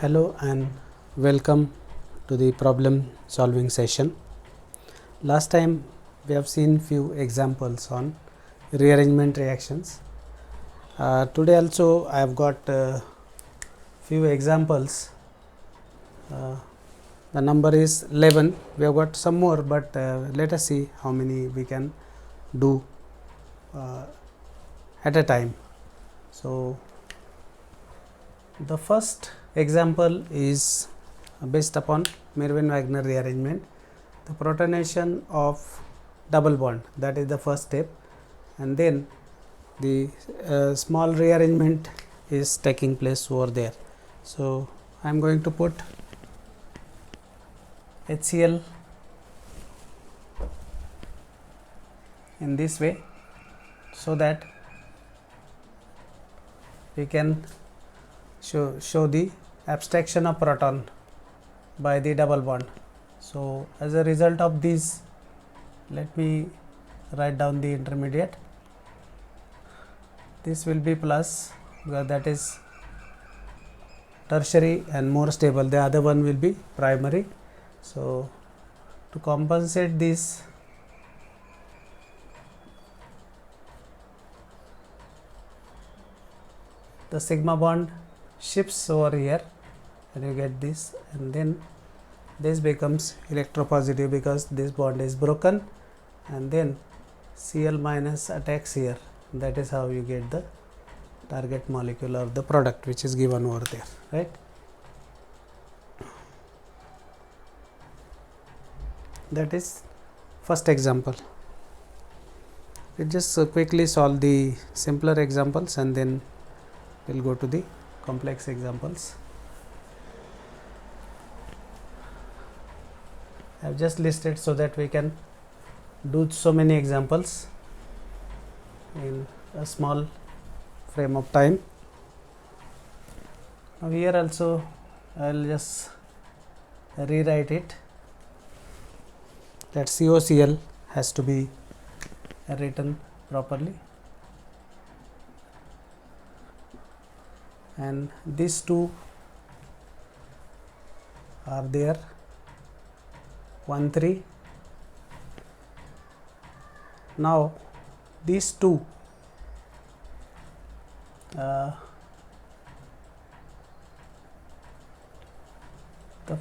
Hello and welcome to the problem solving session. Last time we have seen few examples on rearrangement reactions. Today also I have got few examples. The number is 11. We have got some more, but let us see how many we can do at a time. So the first example is based upon Merwin-Wagner rearrangement. The protonation of double bond, that is the first step, and then the small rearrangement is taking place over there. So I am going to put HCl in this way so that we can show the abstraction of proton by the double bond. So as a result of this, let me write down the intermediate. This will be plus because that is tertiary and more stable. The other one will be primary. So to compensate this, the sigma bond shifts over here and you get this, and then this becomes electropositive because this bond is broken, and then Cl minus attacks here. That is how you get the target molecule or the product which is given over there, right? That is first example. We just quickly solve the simpler examples and then we'll go to the complex examples. I have just listed so that we can do so many examples in a small frame of time. Now here also I will just rewrite it, that COCl has to be written properly, and these two are there 1 3. Now these two the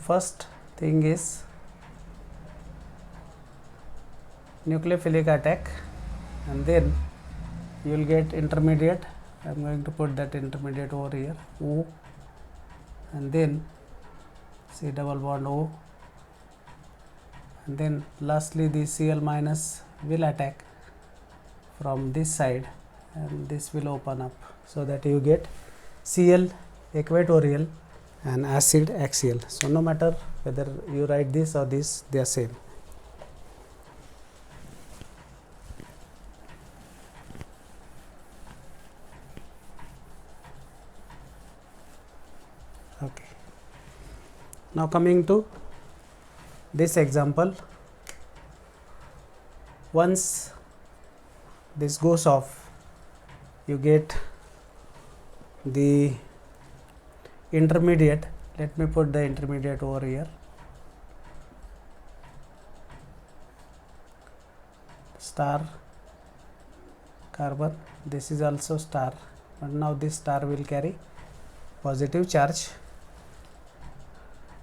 first thing is nucleophilic attack, and then you will get intermediate. I am going to put that intermediate over here, O, and then C double bond O, and then lastly the Cl minus will attack from this side and this will open up, so that you get Cl equatorial and acid axial. So no matter whether you write this or this, they are same. Okay. Now coming to this example, once this goes off, you get the intermediate. Let me put the intermediate over here. Star carbon, this is also star, but now this star will carry positive charge.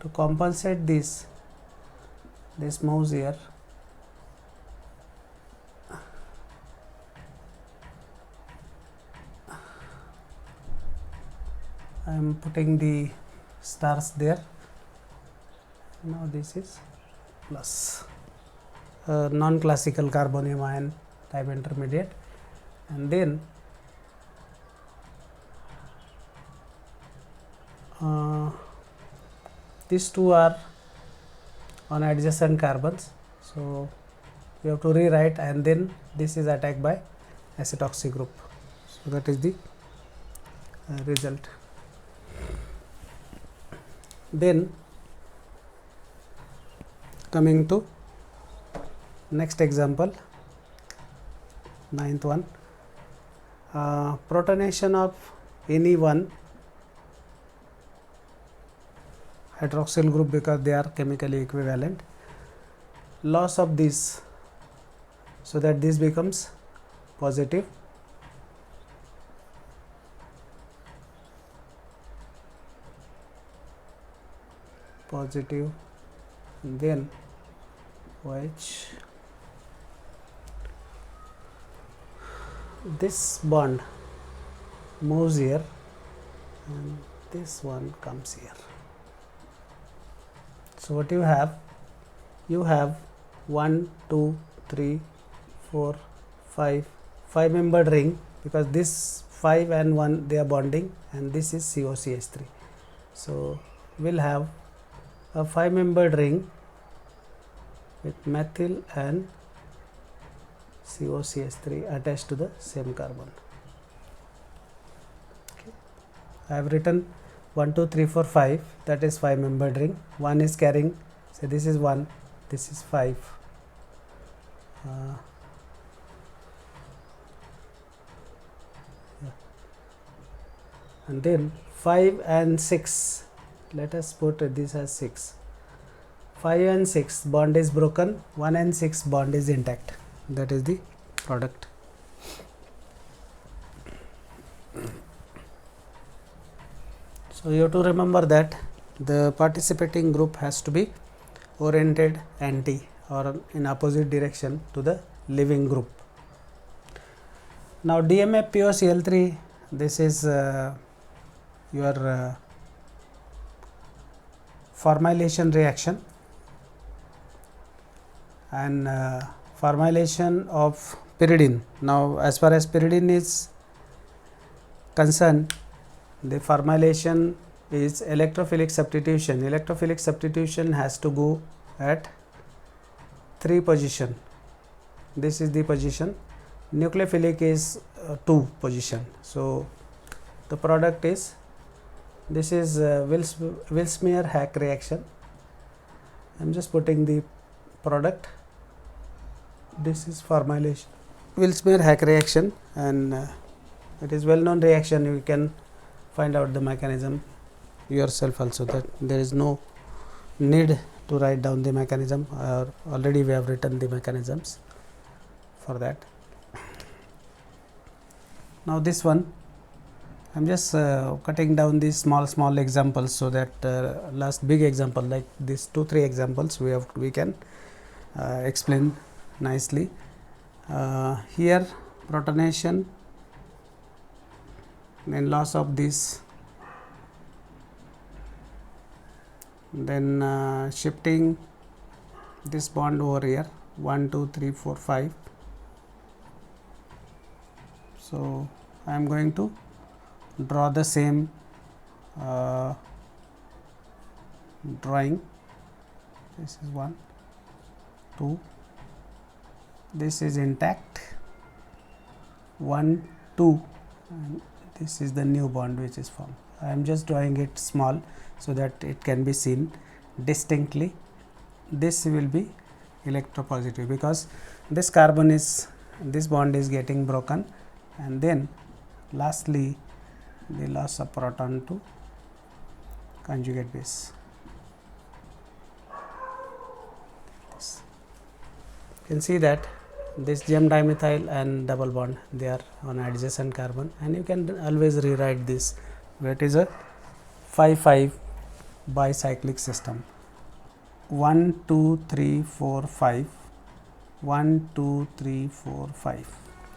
To compensate this moves here. I am putting the stars there. Now this is plus non-classical carbonium ion type intermediate, and then these two are on adjacent carbons, so you have to rewrite, and then this is attacked by acetoxy group. So that is the result. Then coming to next example, 9th one, protonation of any one hydroxyl group because they are chemically equivalent. Loss of this, so that this becomes positive. Then which this bond moves here and this one comes here. So what you have 1 2 3 4 5 membered ring, because this 5 and 1 they are bonding, and this is COCH3. So we'll have a 5 membered ring with methyl and COCH3 attached to the same carbon. Okay. I have written 1 2 3 4 5, that is 5 membered ring. One is carrying, say this is 1, this is 5. And then 5 and 6, let us put this as 6. 5 and 6 bond is broken, 1 and 6 bond is intact. That is the product. So you have to remember that the participating group has to be oriented anti or in opposite direction to the leaving group. Now DMFPOCl3, this is your formylation reaction, and formylation of pyridine. Now as far as pyridine is concerned, the formylation is electrophilic substitution. Electrophilic substitution has to go at 3 position. This is the position. Nucleophilic is 2 position. So the product is, this is Willsmere-Hack reaction. I am just putting the product. This is formylation, Willsmere-Hack reaction, and it is well known reaction. You can find out the mechanism yourself also, that there is no need to write down the mechanism, already we have written the mechanisms for that. Now this one I am just cutting down these small examples, so that last big example, like these 2-3 examples we can explain nicely. Here protonation, then loss of this, then shifting this bond over here, 1 2 3 4 5. So I am going to draw the same drawing. This is 1 2, this is intact, 1 2, and this is the new bond which is formed. I am just drawing it small so that it can be seen distinctly. This will be electropositive because this carbon is, this bond is getting broken, and then lastly the loss of proton to conjugate base. You can see that this gem dimethyl and double bond, they are on adjacent carbon, and you can always rewrite this where it is a 5-5 bicyclic system. 1 2 3 4 5, 1 2 3 4 5.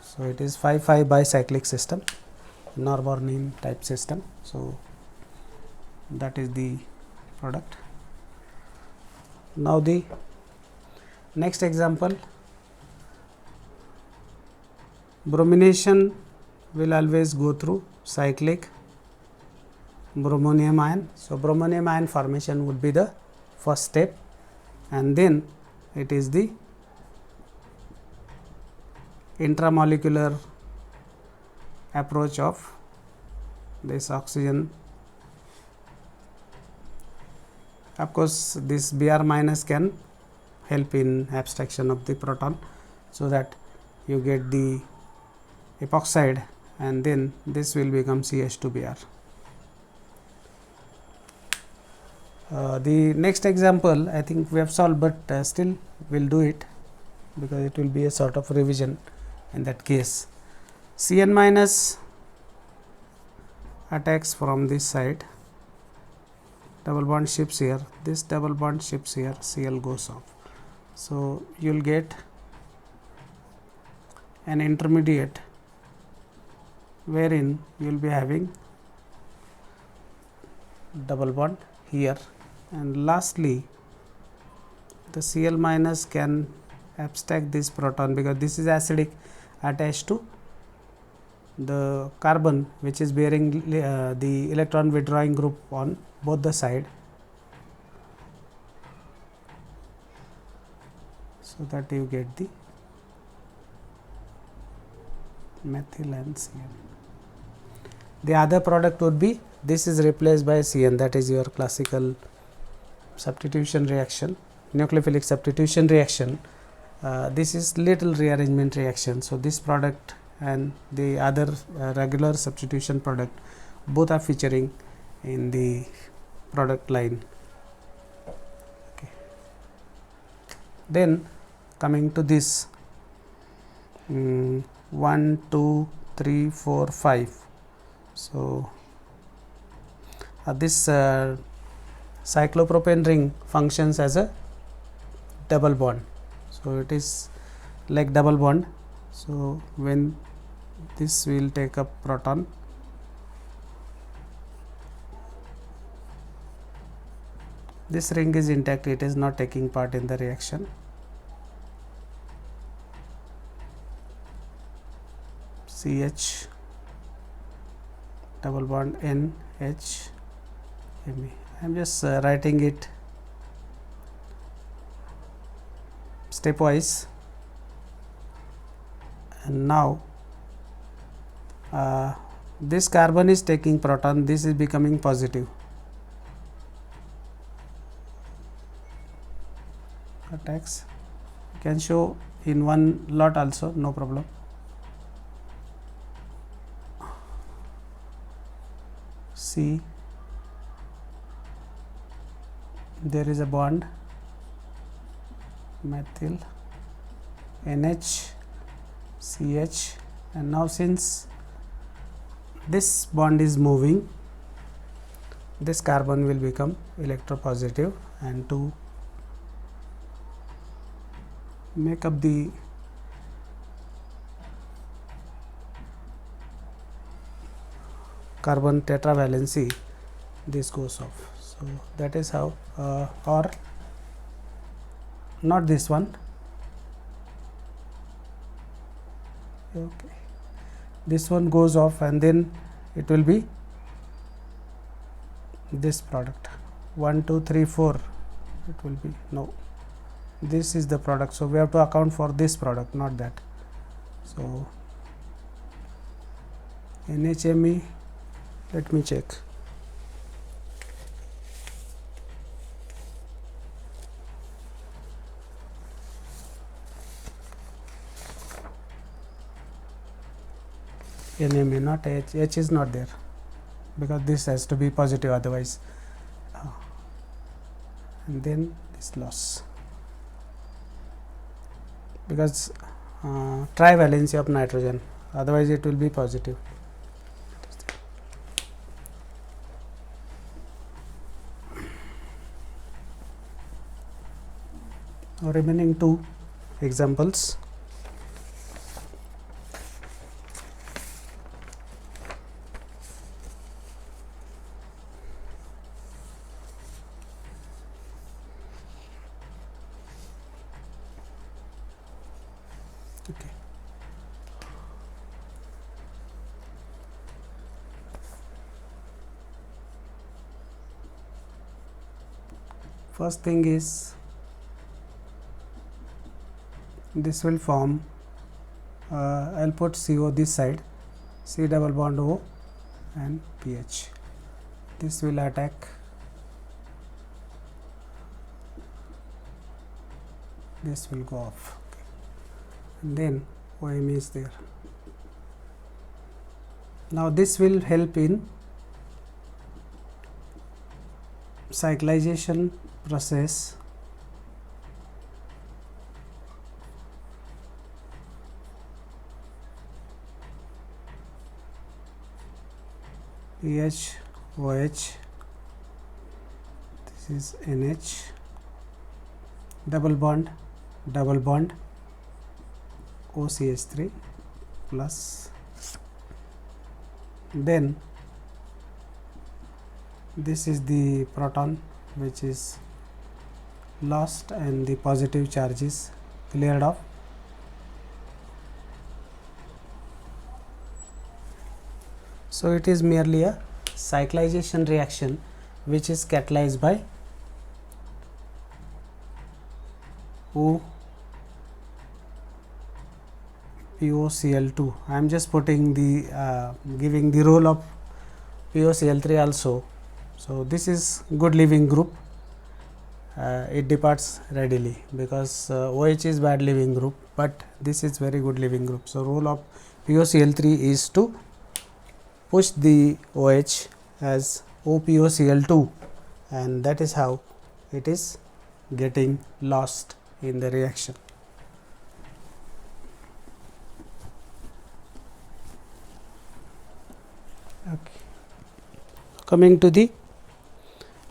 So it is 5-5 bicyclic system, Norbornene type system. So that is the product. Now the next example, bromination will always go through cyclic bromonium ion. So bromonium ion formation would be the first step, and then it is the intramolecular approach of this oxygen. Of course this Br minus can help in abstraction of the proton, so that you get the epoxide, and then this will become CH2Br. The next example I think we have solved, but still we'll do it because it will be a sort of revision in that case. Cn minus attacks from this side, double bond shifts here, this double bond shifts here, Cl goes off. So you will get an intermediate wherein you will be having double bond here, and lastly the Cl minus can abstract this proton because this is acidic attached to the carbon which is bearing the electron withdrawing group on both the side, so that you get the methyl and Cn. The other product would be, this is replaced by Cn, that is your classical substitution reaction, nucleophilic substitution reaction. This is little rearrangement reaction. So this product and the other regular substitution product both are featuring in the product line. Okay. Then coming to this 1, 2, 3, 4, 5. So this cyclopropane ring functions as a double bond. So it is like double bond. So when this will take up proton, this ring is intact, it is not taking part in the reaction. CH double bond NH Me. I am just writing it stepwise, and now this carbon is taking proton, this is becoming positive. Attacks you can show in one lot also, no problem. See, there is a bond, methyl, NH, CH, and now since this bond is moving, this carbon will become electropositive, and to make up the carbon tetravalency, this goes off. So that is how, or not this one, okay, this one goes off, and then it will be this product 1, 2, 3, 4, it will be, no, this is the product. So we have to account for this product, not that. So NHMe, let me check. NMe, not H. H is not there because this has to be positive otherwise. And then this loss, because trivalency of nitrogen, otherwise it will be positive. Now remaining two examples. Okay. First thing is, this will form, I'll put CO this side, C double bond O and pH. This will attack this, will go off, and then OM is there. Now this will help in cyclization process PH OH, this is NH, double bond OCH3 plus, then this is the proton which is lost and the positive charge is cleared off. So it is merely a cyclization reaction which is catalyzed by POCl2. I am just putting the giving the role of POCl3 also. So this is good leaving group. It departs readily because OH is bad leaving group, but this is very good leaving group. So role of POCl3 is to push the OH as OPOCl2, and that is how it is getting lost in the reaction. Okay. Coming to the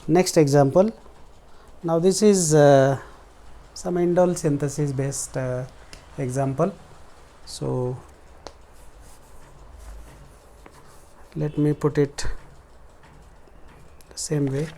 next example. Now this is some indole synthesis based example. So let me put it the same way.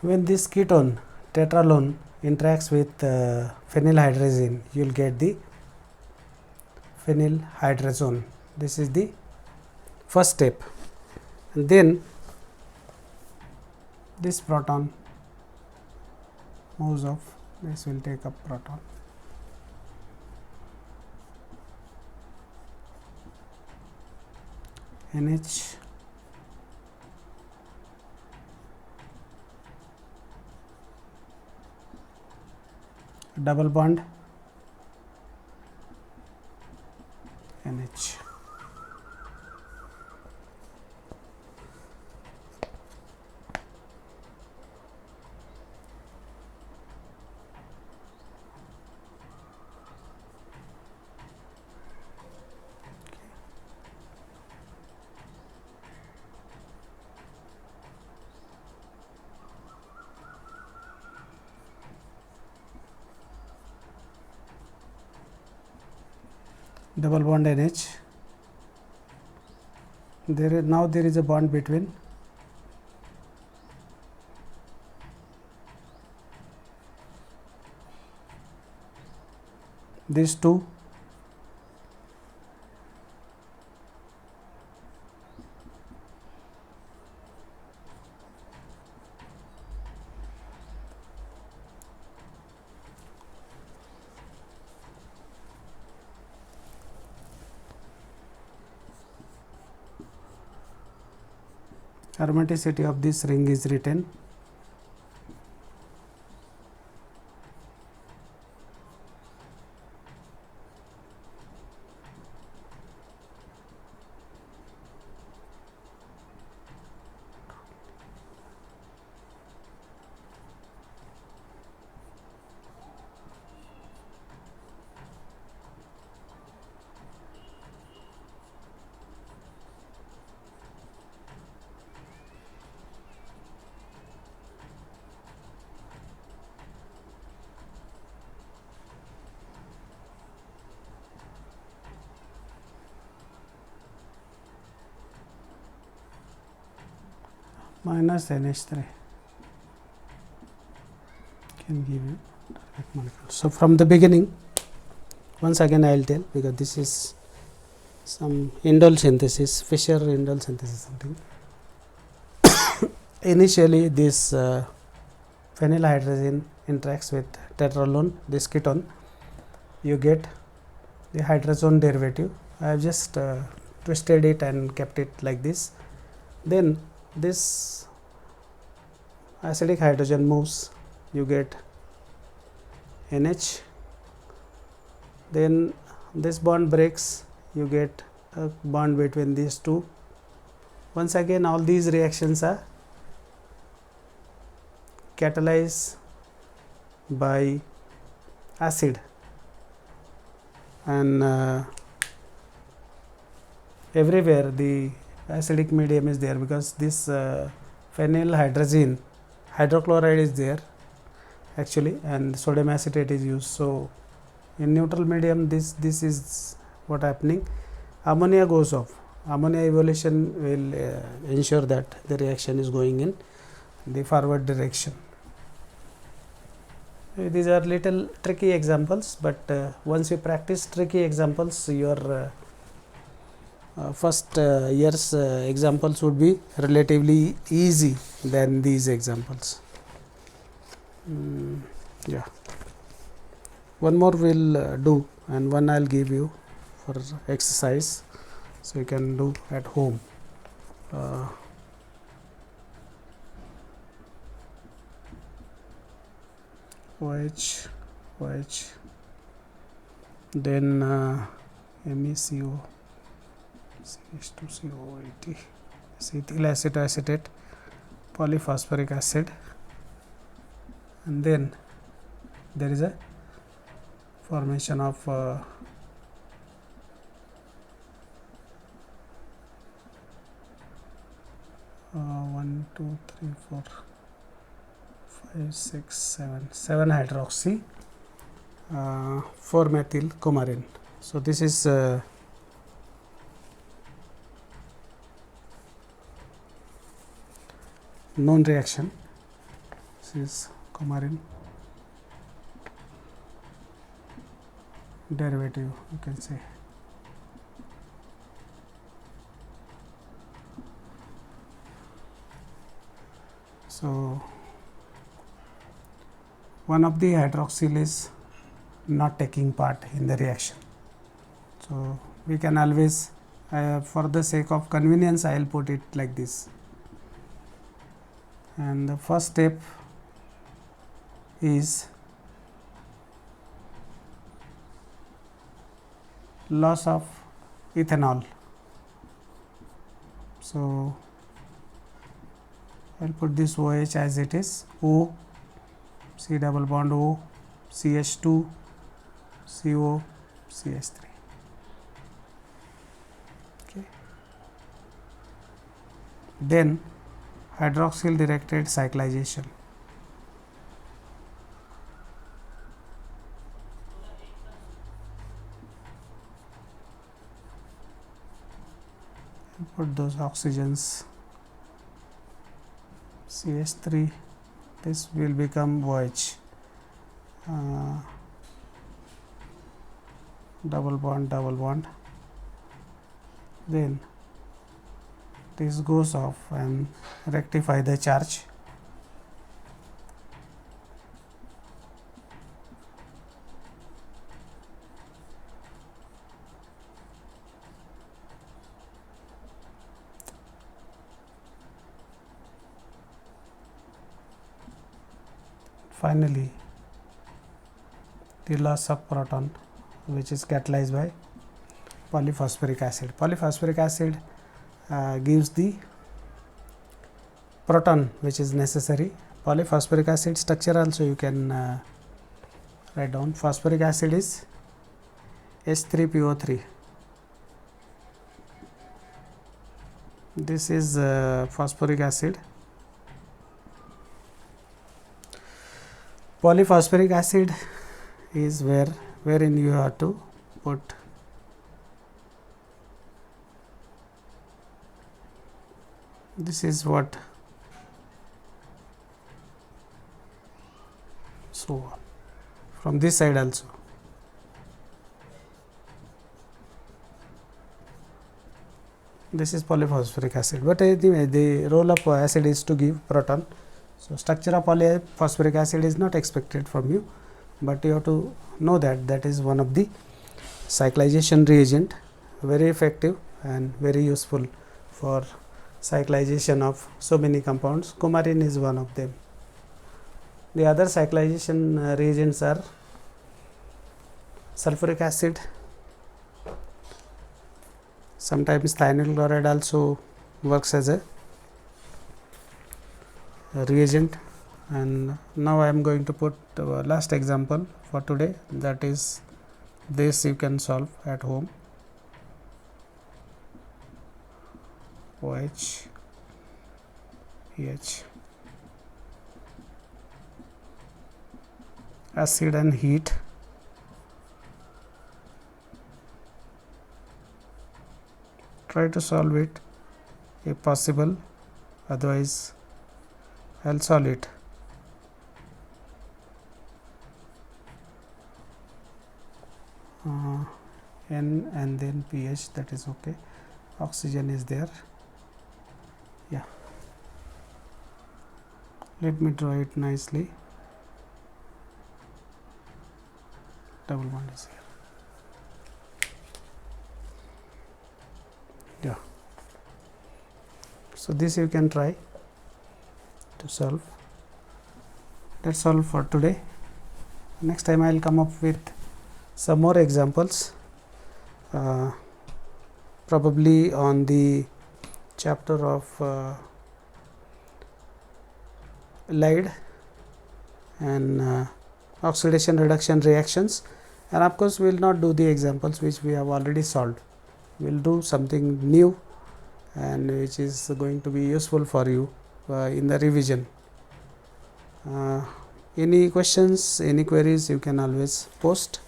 When this ketone tetralone interacts with phenylhydrazine, you will get the phenylhydrazone. This is the first step, and then this proton moves off. This will take up proton. NH double bond NH. Double bond NH. Now there is a bond between these two. Hermeticity of this ring is written minus NH3 can give you direct molecule. So from the beginning, once again I will tell, because this is some indole synthesis, Fischer indole synthesis something. Initially this phenylhydrazine interacts with tetralone, this ketone, you get the hydrazone derivative. I have just twisted it and kept it like this. Then this acidic hydrogen moves, you get NH. Then this bond breaks, you get a bond between these two. Once again all these reactions are catalyzed by acid, and everywhere the acidic medium is there, because this phenylhydrazine hydrochloride is there actually, and sodium acetate is used. So in neutral medium this is what happening. Ammonia goes off. Ammonia evolution will ensure that the reaction is going in the forward direction. These are little tricky examples, but once you practice tricky examples, your first year's examples would be relatively easy than these examples. Yeah, one more will do, and one I'll give you for exercise, so you can do at home. OH, then MECO, CH2COAT, acetyl acetoacetate, polyphosphoric acid, and then there is a formation of 1, 2, 3, 4, 5, 6, 7 hydroxy 4 methyl coumarin. So this is known reaction. This is coumarin derivative, you can say. So one of the hydroxyl is not taking part in the reaction. So we can always, for the sake of convenience, I will put it like this. And the first step is loss of ethanol. So I will put this OH as it is, O, C double bond O, CH2, CO, CH3. Okay. Then hydroxyl directed cyclization. Put those oxygens, CH3, this will become OH, double bond, then this goes off and rectify the charge. Finally, the loss of proton, which is catalyzed by polyphosphoric acid. Polyphosphoric acid gives the proton which is necessary. Polyphosphoric acid structure also you can write down. Phosphoric acid is H3PO3. This is phosphoric acid. Polyphosphoric acid is wherein you have to put this is what, so on from this side also. this is polyphosphoric acid, but anyway the role of acid is to give proton. So, structure of polyphosphoric acid is not expected from you, but you have to know that that is one of the cyclization reagent, very effective and very useful for cyclization of so many compounds. Coumarin is one of them. The other cyclization reagents are sulfuric acid, sometimes thionyl chloride also works as a reagent. And now I am going to put last example for today, that is this you can solve at home. OH, pH, acid and heat, try to solve it if possible, otherwise I will solve it. N and then pH, that is okay. Oxygen is there. Yeah, let me draw it nicely. Double bond is here. Yeah, so this you can try to solve. That's all for today. Next time I will come up with some more examples, probably on the chapter of Leydig and oxidation reduction reactions, and of course we will not do the examples which we have already solved. We will do something new and which is going to be useful for you in the revision. Any questions, any queries, you can always post.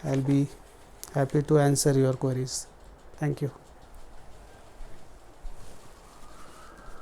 I will be happy to answer your queries. Thank you.